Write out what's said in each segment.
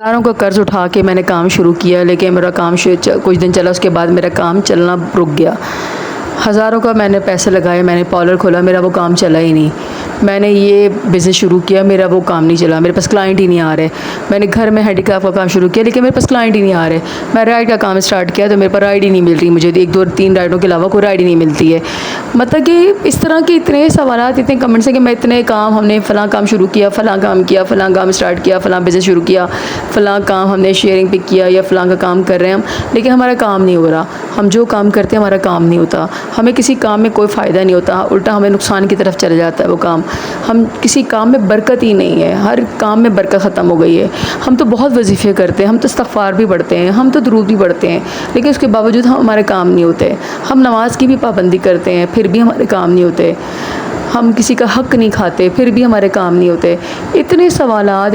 हज़ारों का कर्ज़ उठा के मैंने काम शुरू किया, लेकिन मेरा काम कुछ दिन चला, उसके बाद मेरा काम चलना रुक गया। हज़ारों का मैंने पैसे लगाए, मैंने पार्लर खोला, मेरा वो काम चला ही नहीं। मैंने ये बिज़नेस शुरू किया, मेरा वो काम नहीं चला, मेरे पास क्लाइंट ही नहीं आ रहे। मैंने घर में हैंडीक्राफ्ट का काम शुरू किया, लेकिन मेरे पास क्लाइंट ही नहीं आ रहे। मैं राइड का काम स्टार्ट किया तो मेरे पास राइड ही नहीं मिल रही, मुझे 1 2 3 राइडों के अलावा कोई राइड ही नहीं मिलती है। मतलब कि इस तरह के इतने सवालात, इतने कमेंट्स हैं कि मैं इतने काम, हमने फ़लाँ काम शुरू किया, फ़लाँ काम किया, फ़लाँ काम स्टार्ट किया, फ़लाँ बिज़नेस शुरू किया, फ़लाँ काम हमने शेयरिंग पे किया या फ़लाँ का काम कर रहे हैं हम, लेकिन हमारा काम नहीं हो रहा। हम जो काम करते हैं हमारा काम नहीं होता, हमें किसी काम में कोई फ़ायदा नहीं होता, उल्टा हमें नुकसान की तरफ चला जाता है वो काम। हम किसी काम में बरकत ही नहीं है, हर काम में बरकत ख़त्म हो गई है। हम तो बहुत वजीफ़े करते हैं, हम तो इस्तिग़फ़ार भी पढ़ते हैं, हम तो दुरूद भी पढ़ते हैं, लेकिन उसके बावजूद हमारे काम नहीं होते। हम नमाज की भी पाबंदी करते हैं, फिर भी हमारे काम नहीं होते। हम किसी का हक़ नहीं खाते, फिर भी हमारे काम नहीं होते। इतने सवालात,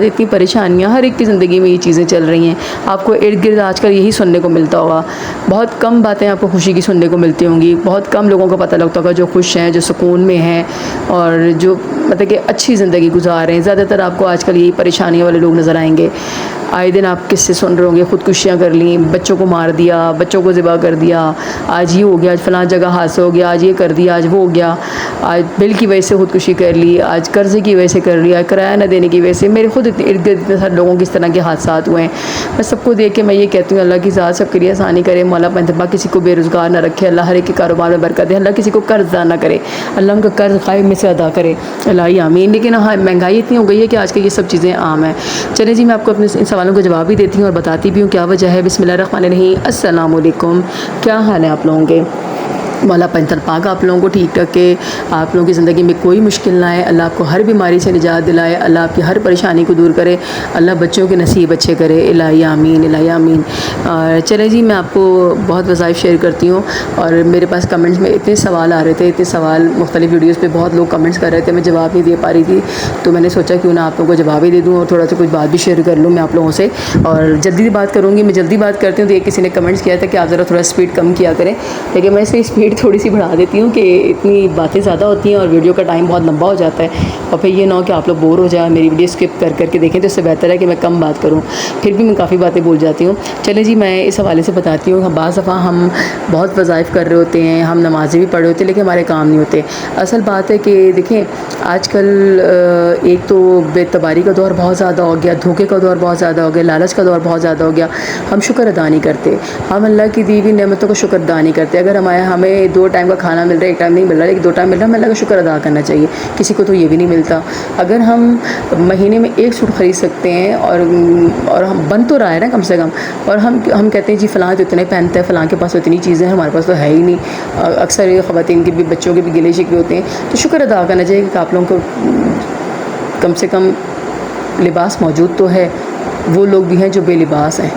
इतनी परेशानियाँ, हर एक की ज़िंदगी में ये चीज़ें चल रही हैं। आपको इर्द-गिर्द आजकल यही सुनने को मिलता होगा। बहुत कम बातें आपको खुशी की सुनने को मिलती होंगी। बहुत कम लोगों को पता लगता होगा जो खुश हैं, जो सुकून में हैं और जो मतलब कि अच्छी ज़िंदगी गुज़ार रहे हैं। ज़्यादातर आपको आजकल यही परेशानियों वाले लोग नज़र आएंगे। आए दिन आप किस्से सुन रहे होंगे, ख़ुदकुशियाँ कर लीं, बच्चों को मार दिया, बच्चों को ज़िबा कर दिया, आज ये हो गया, आज फ़लाँ जगह हादसा हो गया, आज ये कर दिया, आज वो हो गया, आज बिल की वजह से ख़ुदकुशी कर ली, आज कर्ज़े की वजह से कर लिया, किराया न देने की वजह से। मेरे खुद इर्द गिर्द इतने सारे लोगों के इस तरह के हादसात हुए हैं। मैं सबको देख के मैं ये कहती हूँ, अल्लाह की ज़ात सबके लिए आसानी करे, मौला पंतबा किसी को बेरोज़गार ना रखे, अल्लाह हर एक के कारोबार में बरकत दे, अल्लाह किसी को कर्ज़दार ना करे, अल्लाह उनका कर्ज़ ग़ाइब में से अदा करे, अल्लाह आमीन। लेकिन हाँ, महंगाई इतनी हो गई है कि आजकल ये सब चीज़ें आम हैं। चलिए जी, मैं आपको अपने इन सवालों का जवाब भी देती हूँ और बताती भी हूँ क्या वजह है। बिस्मिल्लाहिर्रहमानिर्रहीम। अस्सलाम वालेकुम। क्या हाल है आप लोगों के? मौला पंचतन पाक आप लोगों को ठीक रखे, आप लोगों की ज़िंदगी में कोई मुश्किल ना आए, अल्लाह आपको हर बीमारी से निजात दिलाए, अल्लाह आपकी हर परेशानी को दूर करे, अल्लाह बच्चों के नसीब अच्छे करे, इलाही आमीन, इलाही आमीन। और चले जी, मैं आपको बहुत वज़ाइफ शेयर करती हूँ और मेरे पास कमेंट्स में इतने सवाल आ रहे थे, इतने सवाल मुख्तलिफ़ वीडियोज़ पे बहुत लोग कमेंट्स कर रहे थे, मैं जवाब नहीं दे पा रही थी, तो मैंने सोचा क्यों ना आप लोगों को जवाब ही दे दूँ और थोड़ा सा कुछ बात भी शेयर कर लूँ मैं आप लोगों से। और जल्दी बात करूँगी, मैं जल्दी बात करती हूँ तो एक किसी ने कमेंट्स किया था कि आप ज़रा थोड़ा स्पीड कम किया करें, लेकिन मैं इसे स्पीड थोड़ी सी बढ़ा देती हूँ कि इतनी बातें ज़्यादा होती हैं और वीडियो का टाइम बहुत लंबा हो जाता है और फिर ये ना हो कि आप लोग बोर हो जाए, मेरी वीडियो स्किप कर करके देखें, तो इससे बेहतर है कि मैं कम बात करूँ, फिर भी मैं काफ़ी बातें भूल जाती हूँ। चलें जी, मैं इस हवाले से बताती हूँ। बाज़ दफ़ा हम बहुत वज़ाइफ कर रहे होते हैं, हम नमाज़ें भी पढ़ रहे होते हैं, लेकिन हमारे काम नहीं होते। असल बात है कि देखें, आजकल एक तो बेतबारी का दौर बहुत ज़्यादा हो गया, धोखे का दौर बहुत ज़्यादा हो गया, लालच का दौर बहुत ज़्यादा हो गया। हम शुक्र अदा नहीं करते, हम अल्लाह की दी हुई नेमतों को शुक्र अदा नहीं करते। अगर हमें 2 टाइम का खाना मिल रहा है, 1 टाइम नहीं मिल रहा, लेकिन 2 टाइम मिल रहा है, हमें अल्लाह का शुक्र अदा करना चाहिए। किसी को तो ये भी नहीं मिलता। अगर हम महीने में 1 सूट ख़रीद सकते हैं और हम बन तो रहा है ना कम से कम, और हम कहते हैं जी फ़लाँ तो इतने पहनता है, फ़लाँ के पास तो इतनी चीज़ें हैं, हमारे पास तो है ही नहीं। अक्सर ये ख़वातीन के भी, बच्चों के भी गिले शिकवे होते हैं, तो शुक्र अदा करना चाहिए कि आप लोगों को कम से कम लिबास मौजूद तो है। वो लोग भी हैं जो बेलिबास हैं,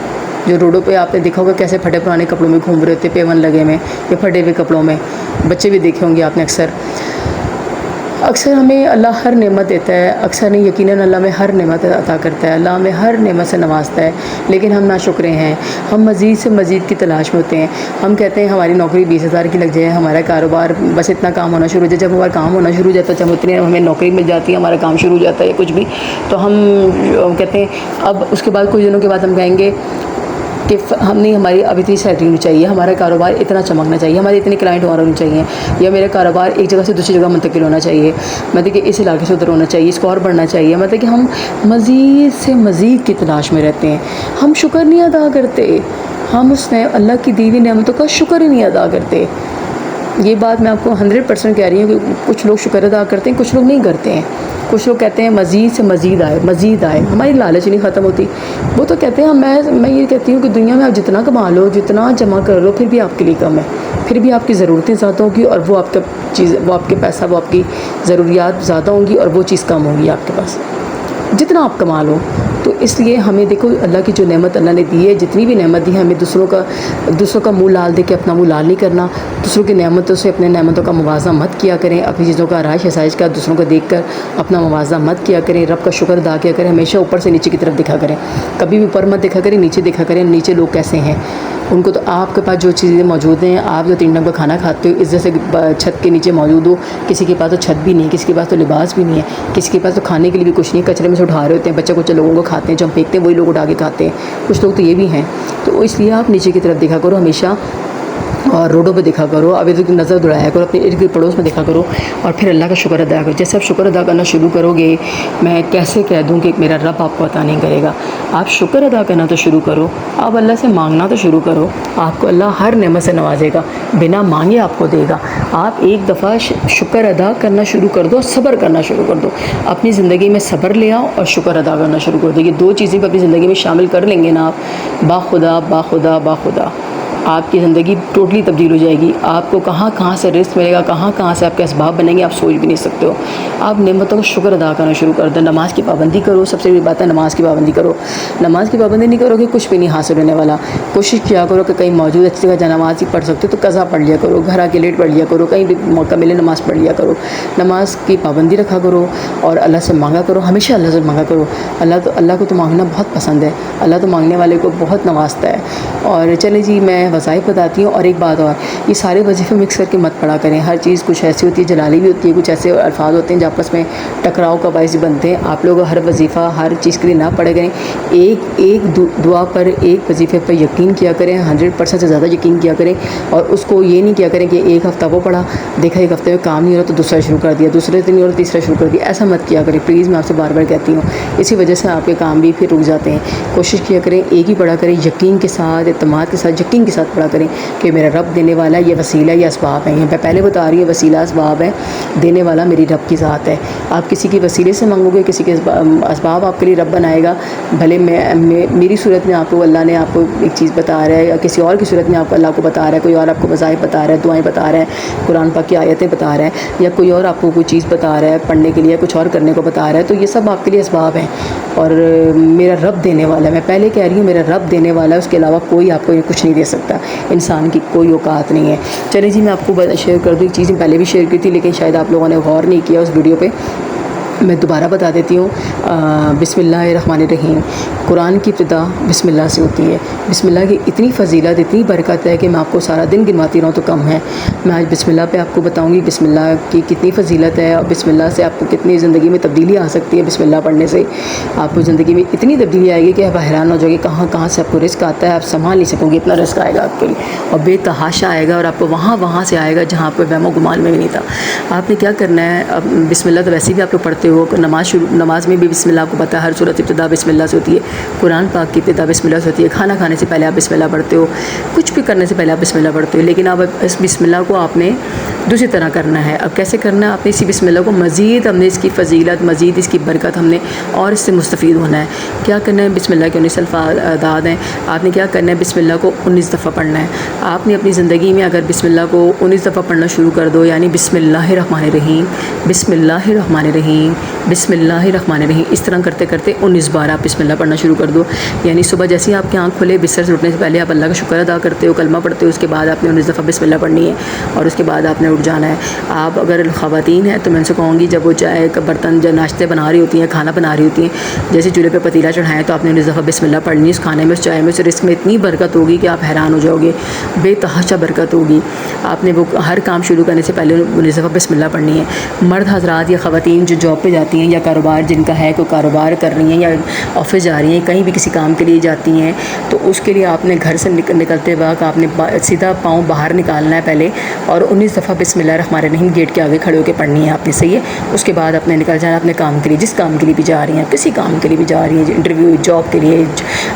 जो रोडों पे आपने देखा होगा कैसे फटे पुराने कपड़ों में घूम रहे होते, पेवन लगे में या फटे हुए कपड़ों में। बच्चे भी देखे होंगे आपने अक्सर हमें अल्लाह हर नेमत देता है, अक्सर नहीं यकीनन अल्लाह में हर नेमत अता करता है, अल्लाह हमें हर नेमत से नवाजता है, लेकिन हम नाशुक्रे हैं। हम मज़ीद से मज़ीद की तलाश में होते हैं। हम कहते हैं हमारी नौकरी 20,000 की लग जाए, हमारा कारोबार बस इतना काम होना शुरू हो जाए। जब हमारा काम होना शुरू हो जाता है, जब उतनी हमें नौकरी मिल जाती है, हमारा काम शुरू हो जाता है कुछ भी, तो हम कहते हैं अब उसके बाद कुछ दिनों के बाद हम कहेंगे कि हमारी अब इतनी सैलरी होनी चाहिए, हमारा कारोबार इतना चमकना चाहिए, हमारे इतने क्लाइंट हमारा होने चाहिए, या मेरा कारोबार एक जगह से दूसरी जगह मुंतकिल होना चाहिए, मतलब कि इस इलाके से उधर होना चाहिए, इसको और बढ़ना चाहिए। मतलब कि हम मज़ीद से मज़ीद की तलाश में रहते हैं। हम शुक्र नहीं अदा करते, हम उसने अल्लाह की दी हुई नेमतों का शुक्र ही नहीं अदा करते। ये बात मैं आपको 100% कह रही हूँ कि कुछ लोग शुक्र अदा करते हैं, कुछ लोग नहीं करते हैं। कुछ लोग कहते हैं मज़ीद से मज़ीद आए, मज़ीद आए, हमारी लालच नहीं ख़त्म होती। वो तो कहते हैं मैं ये कहती हूँ कि दुनिया में आप जितना कमा लो, जितना जमा कर लो, फिर भी आपके लिए कम है, फिर भी आपकी ज़रूरतें ज़्यादा होगी और वो आपके पैसा, वो आपकी ज़रूरियात ज़्यादा होंगी और वो चीज़ कम होगी आपके पास, जितना आप कमा लो। तो इसलिए हमें देखो, अल्लाह की जो नेमत अल्लाह ने दी है, जितनी भी नेमत दी है, हमें दूसरों का मुँह लाल दे के अपना मुँह लाल नहीं करना। दूसरों की नेमतों से अपने नेमतों का मुवाज़ा मत किया करें, अपनी चीज़ों का आराइश आसाइश का दूसरों को देख कर अपना मुवाज़ा मत किया करें। रब का शुक्र अदा किया करें, हमेशा ऊपर से नीचे की तरफ देखा करें, कभी भी ऊपर मत देखा करें, नीचे देखा करें। नीचे लोग कैसे हैं, उनको तो आपके पास जो चीज़ें मौजूद हैं, आप जो 3 टाइम का खाना खाते हो, इस जैसे छत के नीचे मौजूद हो, किसी के पास तो छत भी नहीं है, किसी के पास तो लिबास भी नहीं है, किसी के पास तो खाने के लिए भी कुछ नहीं, कचरे में से उठा रहे होते हैं, बच्चे कुछ लोगों को खाते हैं, जो हम फेंकते हैं वही लोग उठा के खाते हैं, कुछ लोग तो ये भी हैं। तो इसलिए आप नीचे की तरफ देखा करो हमेशा, और रोडों पे देखा करो, अब इधर नज़र दौड़ाया करो, अपने इर्द गिर्द पड़ोस में देखा करो, और फिर अल्लाह का शुक्र अदा करो। जैसे आप शुक्र अदा करना शुरू करोगे, मैं कैसे कह दूँ कि मेरा रब आपको अता नहीं करेगा। आप शुक्र अदा करना तो शुरू करो, आप अल्लाह से मांगना तो शुरू करो, आपको अल्लाह हर नेमत से नवाजेगा, बिना मांगे आपको देगा। आप एक दफ़ा शुक्र अदा करना शुरू कर दो, सब्र करना शुरू कर दो, अपनी ज़िंदगी में सब्र ले आओ और शुक्र अदा करना शुरू कर दो। ये दो चीज़ें अपनी ज़िंदगी में शामिल कर लेंगे ना आप, बाखुदा बाखुदा बाखुदा आपकी ज़िंदगी टोटली तब्दील हो जाएगी। आपको कहाँ कहाँ से रिस्क मिलेगा, कहाँ कहाँ से आपके असबाब बनेंगे, आप सोच भी नहीं सकते हो। आप नेमतों का शुक्र अदा करना शुरू कर दो, नमाज़ की पाबंदी करो। सबसे बड़ी बात है नमाज़ की पाबंदी करो। नमाज़ की पाबंदी नहीं करोगे कुछ भी नहीं हासिल होने वाला। कोशिश किया करो कि कहीं मौजूद अच्छी जगह जहाँ नमाज़ ही पढ़ सकते हो तो कज़ा पढ़ लिया करो, घर आके लेट पढ़ लिया करो, कहीं भी मौका मिले नमाज़ पढ़ लिया करो। नमाज की पाबंदी रखा करो और अल्लाह से मांगा करो, हमेशा अल्लाह से मांगा करो। अल्लाह को तो मांगना बहुत पसंद है, अल्लाह तो मांगने वाले को बहुत नवाजता है। और चले जी, मैं वज़ाइफ बताती हूँ। और एक बात और, ये सारे वजीफ़े मिक्स करके मत पढ़ा करें। हर चीज़ कुछ ऐसी होती है जलाली भी होती है, कुछ ऐसे अल्फाज होते हैं जो आपस में टकराव का बायस बनते हैं। आप लोग हर वजीफ़ा हर चीज़ के लिए ना पढ़े करें। एक दुआ पर, एक वजीफ़े पर यकीन किया करें, 100% से ज़्यादा यकीन किया करें। और उसको ये नहीं किया करें कि एक हफ़्ता वो पढ़ा, देखा एक हफ़्ते में काम नहीं हो रहा तो दूसरा शुरू कर दिया, दूसरे दिन नहीं हो रहा तीसरा शुरू कर दिया। ऐसा मत किया करें प्लीज़, मैं आपसे बार बार कहती हूँ। इसी वजह से आपके काम भी फिर रुक जाते हैं। कोशिश किया करें एक ही पढ़ा करें, यकीन के साथ, इत्मीनान के साथ, यकीन के साथ पढ़ा करें कि मेरा रब देने वाला, ये वसीला ये असबाब है। मैं पहले बता रही हूँ, वसीला असबाब है, देने वाला मेरी रब की ज़ात है। आप किसी की वसीले से मांगोगे, किसी के असबाब आपके लिए रब बनाएगा। भले मेरी सूरत में आपको अल्लाह ने आपको एक चीज़ बता रहा है, या किसी और की सूरत में आपको अल्लाह को बता रहा है, कोई और आपको वज़ाइफ बता रहा है, दुआएँ बता रहा है, कुरान पाक की आयतें बता रहा है, या कोई और आपको कोई चीज़ बता रहा है पढ़ने के लिए, कुछ और करने को बता रहा है, तो ये सब आपके लिए असबाब हैं। और मेरा रब देने वाला है, मैं पहले कह रही हूँ, मेरा रब देने वाला है, उसके अलावा कोई आपको कुछ नहीं दे सकता। इंसान की कोई औकात नहीं है। चलिए जी, मैं आपको शेयर कर दूँ। एक चीज़ पहले भी शेयर की थी लेकिन शायद आप लोगों ने गौर नहीं किया उस वीडियो पे, मैं दोबारा बता देती हूँ। बिस्मिल्लाहिर्रहमानिर्रहीम, कुरान की इब्तिदा बिस्मिल्लाह से होती है। बिस्मिल्लाह की इतनी फ़जीलत, इतनी बरकत है कि मैं आपको सारा दिन गिनवाती रहूँ तो कम है। मैं आज बिस्मिल्लाह पे आपको बताऊँगी बिस्मिल्लाह की कितनी फ़जीलत है और बिस्मिल्लाह से आपको कितनी ज़िंदगी में तब्दीली आ सकती है। बिस्मिल्लाह पढ़ने से आपको ज़िंदगी में इतनी तब्दीली आएगी कि आप हैरान हो जाओगे, कहाँ कहाँ से आपको रिस्क आता है, आप संभाल नहीं सकोगे, इतना रिस्क आएगा आपके लिए और बेतहाशा आएगा, और आपको वहाँ से आएगा जहाँ पर वहमो गुमान में भी नहीं था। आपने क्या करना है, अब बिस्मिल्लाह तो वैसे भी आप लोग पढ़ते हो, नमाज में भी बिस्मिल्लाह को पता है, हर सूरत इब्तिदा बिस्मिल्लाह से होती है, कुरान पाक की इब्तिदा बिस्मिल्लाह से होती है, खाना खाने से पहले आप बिस्मिल्लाह पढ़ते हो, कुछ भी करने से पहले आप बिस्मिल्लाह पढ़ते हो। लेकिन अब इस बिस्मिल्लाह को आपने दूसरी तरह करना है। अब कैसे करना है, आपने इसी बिस्मिल्लाह को मज़ीद, हमने इसकी फ़जीलत, मज़ीद इसकी बरकत हमने और इससे मुस्तफ़ीद होना है। क्या करना है, बिस्मिल्लाह के 19 अल्फ़ाज़ हैं, आपने क्या करना है, बिस्मिल्लाह को 19 दफ़ा पढ़ना है। आपने अपनी ज़िंदगी में अगर बिस्मिल्लाह को 19 दफ़ा पढ़ना शुरू कर दो, यानी बिस्मिल्लाहिर्रहमानिर्रहीम बिस्मिल्लाहिर्रहमानिर्रहीम बिस्मिल्लाहिर्रहमानिर्रहीम, इस तरह करते करते 19 बार आप बिस्मिल्लाह पढ़ना शुरू कर दो। यानी सुबह जैसे ही आपकी आँख खुले, बिस्तर से उठने से पहले आप अल्लाह का शुक्र अदा करते हो, कलमा पढ़ते हो, उसके बाद आपने 19 दफ़ा बिस्मिल्लाह पढ़नी है और उसके बाद आपने उठ जाना है। आप अगर ख़वातीन हैं तो मैं उनसे कहूँगी, जब वो चाय का बर्तन जब नाश्ते बना रही होती हैं, खाना बना रही होती हैं, जैसे चूल्हे पे पतीला चढ़ाएं तो आपने 19 दफ़ा बिस्मिल्लाह पढ़नी है। उस खाने में, उस चाय में, उस रिस्क में इतनी बरकत होगी कि आप हैरान हो जाओगे, बेतहाशा बरकत होगी। आपने वो हर काम शुरू करने से पहले 19 दफ़ा बिस्मिल्लाह पढ़नी है। मर्द हज़रात या ख़वातीन जो जॉब पे जाती हैं या कारोबार जिनका है, कोई कारोबार कर रही हैं या ऑफिस जा रही हैं, कहीं भी किसी काम के लिए जाती हैं, तो उसके लिए आपने घर से निकलते वक्त आपने सीधा पाँव बाहर निकालना है पहले और 19 दफ़ा बिस्मिल्लाहिर्रहमानिर्रहीम गेट के आगे खड़े होकर पढ़नी है आपने, सही है। उसके बाद आपने निकल जाना अपने काम के लिए, जिस काम के लिए भी जा रही हैं, किसी काम के लिए भी जा रही हैं, इंटरव्यू, जॉब के लिए,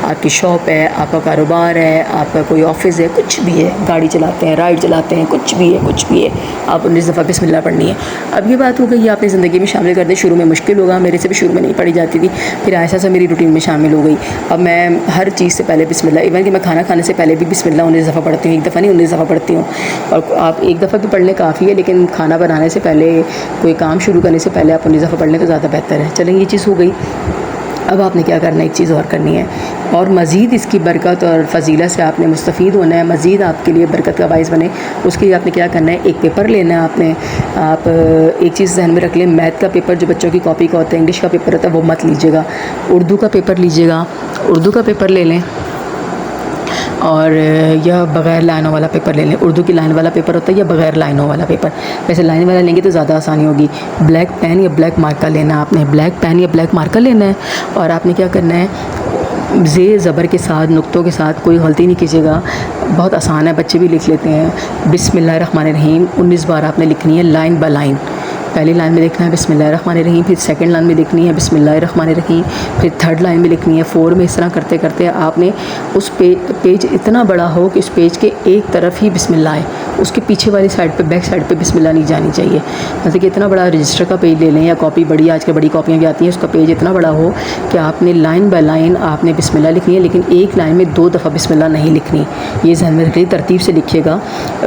आपकी शॉप है, आपका कारोबार है, आपका कोई ऑफिस है, कुछ भी है, गाड़ी चलाते हैं, राइड चलाते हैं, कुछ भी है, आप 19 दफ़ा बिस्मिल्लाह पढ़नी है। अब ये बात हो गई, आपने ज़िंदगी में शामिल कर दी। शुरू में मुश्किल होगा, मेरे से भी शुरू में नहीं पढ़ी जाती थी, फिर ऐसा सा मेरी रूटीन में शामिल हो गई। अब मैं हर चीज़ से पहले बिस्मिल्लाह, इवन कि मैं खाना खाने से पहले भी बिस्मिल्लाह 19 दफ़ा पढ़ती हूँ, एक दफ़ा नहीं 19 दफ़ा पढ़ती हूँ। और आप एक दफ़ा भी पढ़ने काफ़ी है, लेकिन खाना बनाने से पहले, कोई काम शुरू करने से पहले आप 19 दफ़ा पढ़ लें तो ज़्यादा बेहतर है। चलें, ये चीज़ हो गई। अब आपने क्या करना है, एक चीज़ और करनी है और मज़ीद इसकी बरकत और फ़जीलत से आपने मुस्तफ़ीद होना है, मज़ीद आपके लिए बरकत का बाइस बने। उसके लिए आपने क्या करना है, एक पेपर लेना है आपने। आप एक चीज़ ध्यान में रख लें, मैथ का पेपर जो बच्चों की कॉपी का होता है, इंग्लिश का पेपर होता है, वो मत लीजिएगा। उर्दू का पेपर लीजिएगा, उर्दू का पेपर ले लें। और या बग़ैर लाइनों वाला पेपर ले लें। उर्दू की लाइन वाला पेपर होता है या बग़ैर लाइनों वाला पेपर। वैसे लाइन वाला लेंगे तो ज़्यादा आसानी होगी। ब्लैक पेन या ब्लैक मार्कर लेना है आपने, ब्लैक पेन या ब्लैक मार्कर लेना है और आपने क्या करना है, ज़े ज़बर के साथ, नुक्तों के साथ, कोई गलती नहीं कीजिएगा। बहुत आसान है, बच्चे भी लिख लेते हैं। बिस्मिल्लाहिर्रहमानिर्रहीम 19 बार आपने लिखनी है लाइन बाय लाइन। पहली लाइन में लिखना है बिस्मिल्लाहिर्रहमानिर्रहीम, फिर सेकंड लाइन में लिखनी है बिस्मिल्लाहिर्रहमानिर्रहीम, फिर थर्ड लाइन में लिखनी है, 4 में। इस तरह करते करते आपने उस पेज इतना बड़ा हो कि उस पेज के एक तरफ ही बिस्मिल्लाह है, उसके पीछे वाली साइड पे, बैक साइड पे बिस्मिल्लाह नहीं जानी चाहिए। मतलब कि इतना बड़ा रजिस्टर का पेज ले लें या कॉपी, बड़ी आजकल बड़ी कॉपियाँ भी आती हैं, उसका पेज इतना बड़ा हो कि आपने लाइन बाय लाइन आपने बिस्मिल्लाह लिखनी है, लेकिन एक लाइन में 2 दफ़ा बिस्मिल्लाह नहीं लिखनी। ये ज़हन में रखिए, तरतीब से लिखिएगा।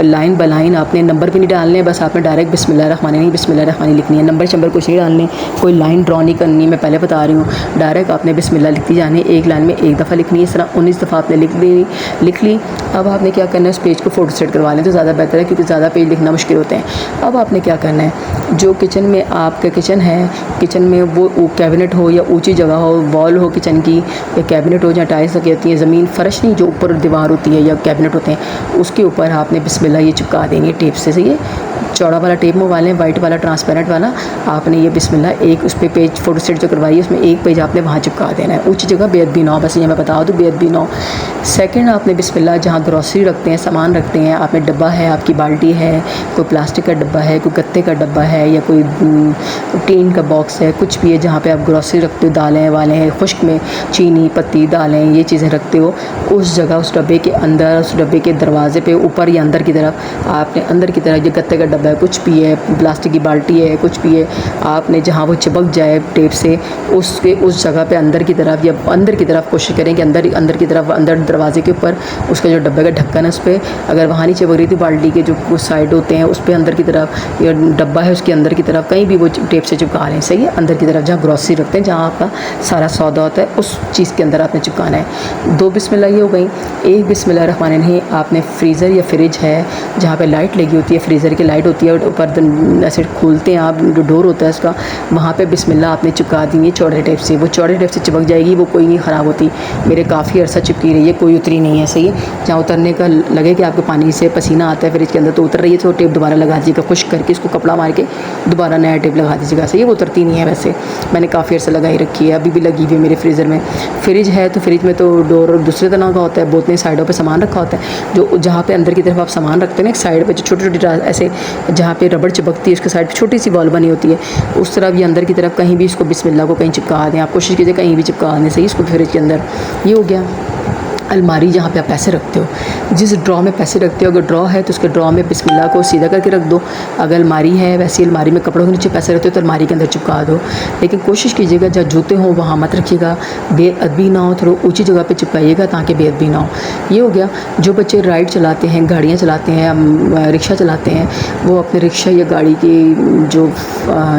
लाइन बाय लाइन आपने नंबर भी नहीं डालने, बस आपने डायरेक्ट बिस्मिल्लाहिर्रहमानिर्रहीम बिस्मिल्लाहिर्रहमानिर्रहीम लिखनी है। नंबर कुछ नहीं डालने, कोई लाइन ड्रॉ नहीं करनी, मैं पहले बता रही हूँ। डायरेक्ट आपने बिस्मिल्लाह लिखती जानी, एक लाइन में एक दफ़ा लिखनी है। इस तरह 19 दफ़ा आपने लिख ली। अब आपने क्या करना है, उस पेज को फ़ोटो सेट करवा लें तो ज़्यादा बेहतर है, क्योंकि ज़्यादा पेज लिखना मुश्किल होते हैं। अब आपने क्या करना है, जो किचन में आपका किचन है, किचन में वो कैबिनेट हो या ऊंची जगह हो, वॉल हो किचन की, या कैबिनेट हो जहाँ टाइल्स लगी होती हैं, ज़मीन फर्श नहीं, जो ऊपर दीवार होती है या कैबिनेट होते हैं, उसके ऊपर आपने बिस्मिल्लाह ये चिपका देंगे टेप से। सही है, चौड़ा वाला टेप मंगवा लें, वाइट वाला ट्रांसपेरेंट वाला। आपने ये बिस्मिल्लाह एक उस पर पेज फ़ोटो सेट जो करवाई है, उसमें एक पेज आपने वहाँ चिपका देना है। ऊंची जगह बेअदबी ना हो, बस ये मैं बता दूँ, बेअदबी ना हो। सेकंड, आपने बिस्मिल्लाह जहाँ ग्रॉसरी रखते हैं, सामान रखते हैं, आपने डब्बा है, आपकी बाल्टी है, कोई प्लास्टिक का डब्बा है, कोई गत्ते का डब्बा है, या कोई टीन का बॉक्स है, कुछ भी है जहाँ पे आप ग्रॉसरी रखते हो, दालें वाले हैं, खुश्क में चीनी, पत्ती, दालें, ये चीज़ें रखते हो, उस जगह, उस डब्बे के अंदर, उस डब्बे के दरवाजे पे ऊपर या अंदर की तरफ, आपने अंदर की तरफ, ये गत्ते का डब्बा है, कुछ भी है, प्लास्टिक की बाल्टी है, कुछ भी है, आपने जहाँ वो चिपक जाए टेप से, उसके उस जगह पे अंदर की तरफ, या अंदर की तरफ कोशिश करें कि अंदर की तरफ, अंदर दरवाजे के ऊपर उसका जो डब्बे का ढक्कन है उस पर, अगर वहाँ नहीं चिपक रही थी बाल्टी के जो कुछ साइड होते हैं उस पर अंदर की तरफ, या डब्बा है उसके अंदर की तरफ, कहीं भी वो टेप से चिपका लें। सही है, अंदर की तरफ जहाँ ग्रॉसरी रखते हैं, जहाँ आपका सारा सौदा होता है, उस चीज़ के अंदर आपने चिपकाना है। 2 बिस्मिल्लाह ये हो गई। एक बिस्मिल्लाहिर्रहमानिर्रहीम आपने फ्रीज़र या फ्रिज है जहाँ पे लाइट लगी होती है, फ्रीज़र की लाइट होती है, और ऊपर ऐसे खोलते हैं आप, जो डोर होता है उसका, वहाँ पे बिस्मिल्लाह आपने चिपका दी है चौड़े टेप से। वो चौड़े टेप से चिपक जाएगी, वो कोई नहीं ख़राब होती, मेरे काफ़ी अर्सा चिपकी रही है, कोई उतरी नहीं है। सही है, जहाँ उतरने का लगे कि आपको पानी से पसीना आता है फ्रिज के अंदर तो उतर रही है, तो टेप दोबारा लगा दीजिएगा, खुश्क करके इसको कपड़ा मार के दोबारा नया टेप लगा दीजिएगा। सही है, वो उतरती नहीं है, वैसे मैंने काफ़ी अर्सा लगाई रखी है, अभी भी लगी हुई है मेरे फ्रीज़र में। फ्रिज है तो फ्रिज में तो डोर दूसरे तरह का होता है, बोतलें साइडों पे सामान रखा होता है, जो जहाँ पे अंदर की तरफ आप सामान रखते हैं ना, एक साइड पे जो छोटी छोटी ऐसे जहाँ पे रबड़ चिपकती है, उसके साइड पे छोटी सी वॉल बनी होती है, उस तरफ ये अंदर की तरफ कहीं भी इसको बिस्मिल्लाह को कहीं चिपका दें। आप कोशिश कीजिए कहीं भी चिपका दें। सही, इसको फ्रिज के अंदर। ये हो गया। अलमारी जहाँ पे आप पैसे रखते हो, जिस ड्रॉ में पैसे रखते हो, अगर ड्रॉ है तो उसके ड्रॉ में बिस्मिल्लाह को सीधा करके रख दो। अगर अलमारी है, वैसी अलमारी में कपड़ों के नीचे पैसे रखते हो तो अलमारी के अंदर चिपका दो। लेकिन कोशिश कीजिएगा जहाँ जूते हों वहाँ मत रखिएगा, बेअदबी ना हो, थोड़ा ऊंची जगह पे चिपकाइएगा ताकि बेअदबी ना हो। ये हो गया। जो बच्चे राइड चलाते हैं, गाड़ियाँ चलाते हैं, रिक्शा चलाते हैं, वो अपने रिक्शा या गाड़ी की जो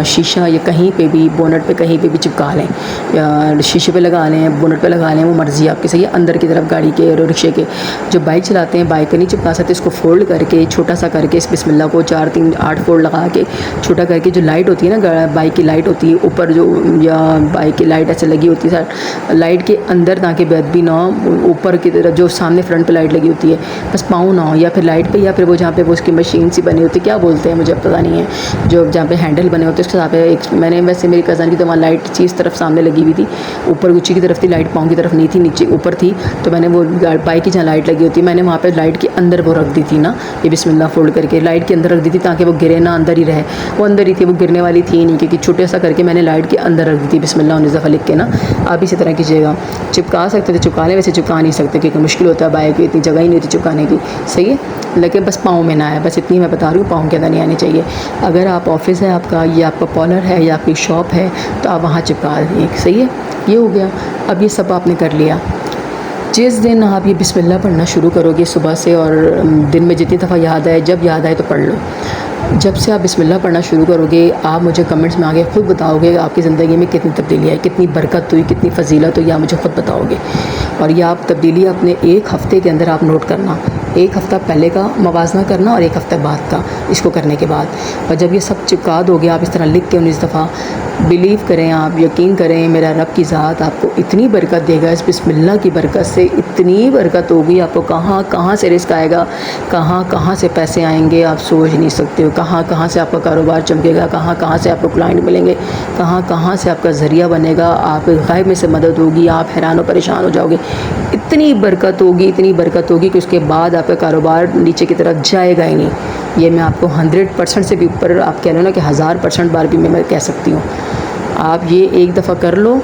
शीशा या कहीं पर भी, बोनट पर कहीं पर भी चिपका लें, या शीशे पर लगा लें, बोनट पर लगा लें, वो मर्ज़ी आपकी। सही है, अंदर की तरफ गाड़ी के और रिक्शे के। जो बाइक चलाते हैं, बाइक को नहीं चिपका सकते, इसको फोल्ड करके छोटा सा करके इस बिस्मिल्लाह को 4 3 8 फोल्ड लगा के छोटा करके, जो लाइट होती है ना, बाइक की लाइट होती है ऊपर जो, या बाइक की लाइट ऐसे लगी होती है लाइट के अंदर, ताकि बेअदबी ना हो, ऊपर की तरफ जो सामने फ्रंट पे लाइट लगी होती है, बस पाँव ना हो, या फिर लाइट पे, या फिर वो जहाँ पे वो उसकी मशीन सी बनी होती है, क्या बोलते हैं मुझे पता नहीं है, जो जहाँ पे हैंडल बने होते हैं उसके साथ एक, मैंने वैसे मेरी कज़न की तो वहाँ लाइट चीज़ तरफ सामने लगी हुई थी, ऊपर ऊँची की तरफ थी लाइट, पाँव की तरफ नहीं थी, नीचे ऊपर थी, तो मैंने वो बाइक की जहाँ लाइट लगी होती है, मैंने वहाँ पे लाइट के अंदर वो रख दी थी ना, ये बिस्मिल्लाह फोल्ड करके लाइट के अंदर रख दी थी, ताकि वो गिरे ना, अंदर ही रहे। वो अंदर ही थी, वो गिरने वाली थी नहीं, क्योंकि छोटे सा करके मैंने लाइट के अंदर रख दी थी बिस्मिल्लाह 19 दफ़ा लिख के ना। आप इसी तरह कीजिएगा। चिपका सकते थे चिपका लें, वैसे चिपका नहीं सकते क्योंकि मुश्किल होता है, बाइक की इतनी जगह ही नहीं होती चिपकाने की। सही है, लेकिन बस पाँव में ना आए, बस इतनी मैं बता रही हूँ, पाँव के अंदर नहीं आनी चाहिए। अगर आप ऑफिस है आपका, या आपका पार्लर है, या आपकी शॉप है, तो आप वहाँ चिपका दें। सही है, ये हो गया। अब ये सब आपने कर लिया। जिस दिन आप ये बिस्मिल्लाह पढ़ना शुरू करोगे सुबह से, और दिन में जितनी दफ़ा याद आए, जब याद आए तो पढ़ लो। जब से आप बिस्मिल्लाह पढ़ना शुरू करोगे, आप मुझे कमेंट्स में आगे ख़ुद बताओगे आपकी ज़िंदगी में कितनी तब्दीली आई, कितनी बरकत हुई, कितनी फजीलत हुई, आप मुझे ख़ुद बताओगे। और ये आप तब्दीली अपने एक हफ़्ते के अंदर आप नोट करना। एक हफ़्ता पहले का मवाजना करना और एक हफ़्ता बाद का, इसको करने के बाद। और जब ये सब चिपका दोगे आप इस तरह लिख के 19 दफ़ा, बिलीव करें आप, यकीन करें, मेरा रब की ज़ात आपको इतनी बरकत देगा, इस बिस्मिल्लाह की बरकत से इतनी बरकत होगी, आपको कहाँ कहाँ से रिस्क आएगा, कहाँ कहाँ से पैसे आएंगे आप सोच नहीं सकते हो, कहाँ कहाँ से आपका कारोबार चमकेगा, कहाँ कहाँ से आपको क्लाइंट मिलेंगे, कहाँ कहाँ से आपका ज़रिया बनेगा, आप गायब में से मदद होगी, आप हैरान और परेशान हो जाओगे। इतनी बरकत होगी, इतनी बरकत होगी कि उसके बाद आपका कारोबार नीचे की तरफ जाएगा ही नहीं। ये मैं आपको 100% से भी ऊपर, आप कह लो ना कि 1000% बार भी मैं कह सकती हूँ। आप ये एक दफ़ा कर लो,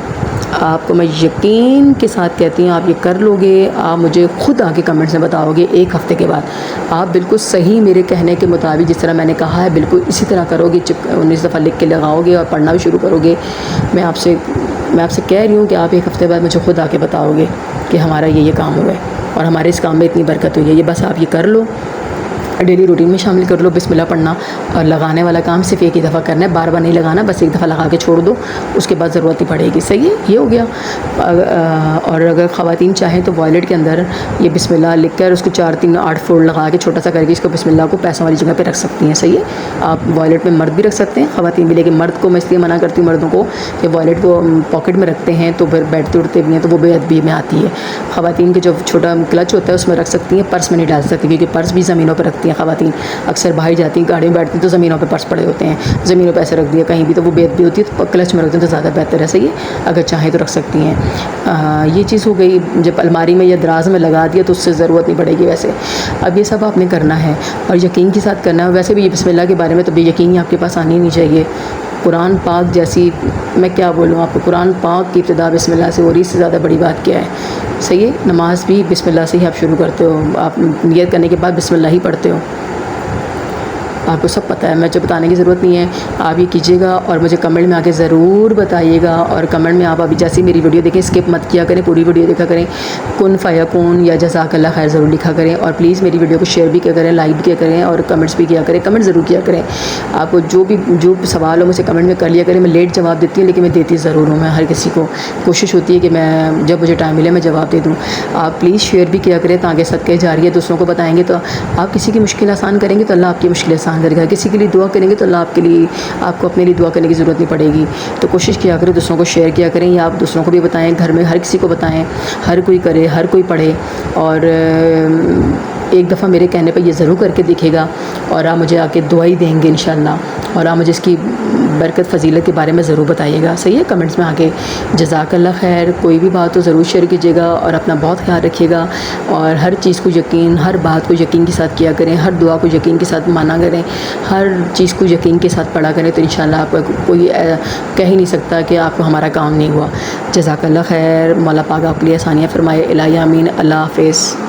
आपको मैं यकीन के साथ कहती हूँ आप ये कर लोगे, आप मुझे खुद आके कमेंट्स में बताओगे एक हफ़्ते के बाद। आप बिल्कुल सही मेरे कहने के मुताबिक जिस तरह मैंने कहा है बिल्कुल इसी तरह करोगे, 19 दफ़ा लिख के लगाओगे और पढ़ना भी शुरू करोगे। मैं आपसे कह रही हूँ कि आप एक हफ़्ते बाद मुझे खुद आके बताओगे कि हमारा ये काम हुआ है और हमारे इस काम में इतनी बरकत हुई है। ये बस आप ये कर लो, डेली रूटीन में शामिल कर लो बिस्मिल्लाह पढ़ना। और लगाने वाला काम सिर्फ एक ही दफ़ा करना है, बार बार नहीं लगाना, बस एक दफ़ा लगा के छोड़ दो, उसके बाद ज़रूरत नहीं पड़ेगी। सही है, ये हो गया। और अगर ख़वातीन चाहें तो वॉलेट के अंदर ये बिस्मिल्लाह लिख कर उसको 4 3 8 फोल्ड लगा के छोटा सा करके इसको बिस्मिल्लाह को पैसों वाली जगह पे रख सकती हैं। सही है, आप वॉलेट में मर्द भी रख सकते हैं, ख़वातीन भी। लेकिन मर्द को मैं इसलिए मना करती हूँ मर्दों को कि वॉलेट को पॉकेट में रखते हैं तो फिर बैठते उठते भी हैं तो वो बेअदबी में आती है। ख़वातीन के जो छोटा क्लच होता है उसमें रख सकती हैं, पर्स में नहीं डाल सकती, क्योंकि पर्स भी ज़मीनों पर रखती हैं ख़वातीन। अक्सर बाहर जाती हैं, गाड़ी में बैठती हैं तो ज़मीनों पे पर्स पड़े होते हैं, ज़मीनों पे ऐसे रख दिया कहीं भी तो वो बेअदबी होती है, तो क्लच में रखते हैं तो ज़्यादा बेहतर है। सही है, अगर चाहें तो रख सकती हैं। ये चीज़ हो गई। जब अलमारी में या दराज में लगा दिया तो उससे ज़रूरत नहीं पड़ेगी वैसे। अब ये सब आपने करना है और यकीन के साथ करना है। वैसे भी ये बिस्मिल्लाह के बारे में तो बेयकीनी आपके पास आनी नहीं चाहिए। कुरान पाक जैसी, मैं क्या बोलूँ आपको, कुरान पाक की इब्तिदा बिस्मिल्लाह से हो रही, इससे ज़्यादा बड़ी बात क्या है। सही है, नमाज भी बिस्मिल्लाह से ही आप शुरू करते हो, आप नियत करने के बाद बिस्मिल्लाह ही पढ़ते हो, आपको सब पता है, मुझे बताने की ज़रूरत नहीं है। आप ये कीजिएगा और मुझे कमेंट में आके ज़रूर बताइएगा। और कमेंट में आप अभी जैसे मेरी वीडियो देखें स्किप मत किया करें, पूरी वीडियो देखा करें, कुन फ़यकून या जज़ाकल्लाह खैर ज़रूर लिखा करें। और प्लीज़ मेरी वीडियो को शेयर भी किया करें, लाइक भी किया करें और कमेंट्स भी किया करें, कमेंट ज़रूर किया करें। आपको जो सवाल हो मुझे कमेंट में कर लिया करें। मैं लेट जवाब देती हूँ लेकिन मैं देती ज़रूर हूँ। मैं हर किसी को कोशिश होती है कि मैं जब मुझे टाइम मिले मैं जवाब दे दूँ। आप प्लीज़ शेयर भी किया करें ताकि सदक़े जारिया दूसरों को बताएँगे तो आप किसी की मुश्किल आसान करेंगे तो अल्लाह आपकी मुश्किल आसान करेगा। किसी के लिए दुआ करेंगे तो अल्लाह आपके लिए, आपको अपने लिए दुआ करने की ज़रूरत नहीं पड़ेगी। तो कोशिश किया करें दूसरों को शेयर किया करें, या आप दूसरों को भी बताएं, घर में हर किसी को बताएं, हर कोई करे, हर कोई पढ़े। और एक दफ़ा मेरे कहने पर ये ज़रूर करके दिखेगा और आप मुझे आके दुआ ही देंगे इंशाअल्लाह। और आप मुझे इसकी बरकत फ़जीलत के बारे में ज़रूर बताइएगा। सही है, कमेंट्स में आके जज़ाकल्लाह खैर, कोई भी बात हो ज़रूर शेयर कीजिएगा और अपना बहुत ख्याल रखिएगा। और हर चीज़ को यकीन, हर बात को यकीन के साथ किया करें, हर दुआ को यकीन के साथ माना करें, हर चीज़ को यकीन के साथ पढ़ा करें, तो इंशाअल्लाह आपका कोई कह ही नहीं सकता कि आपको हमारा काम नहीं हुआ। जज़ाकल्लाह खैर, मौला पाक आपके लिए आसानियाँ फ़रमाए। इलाही आमीन। अल्लाह हाफ़िज़।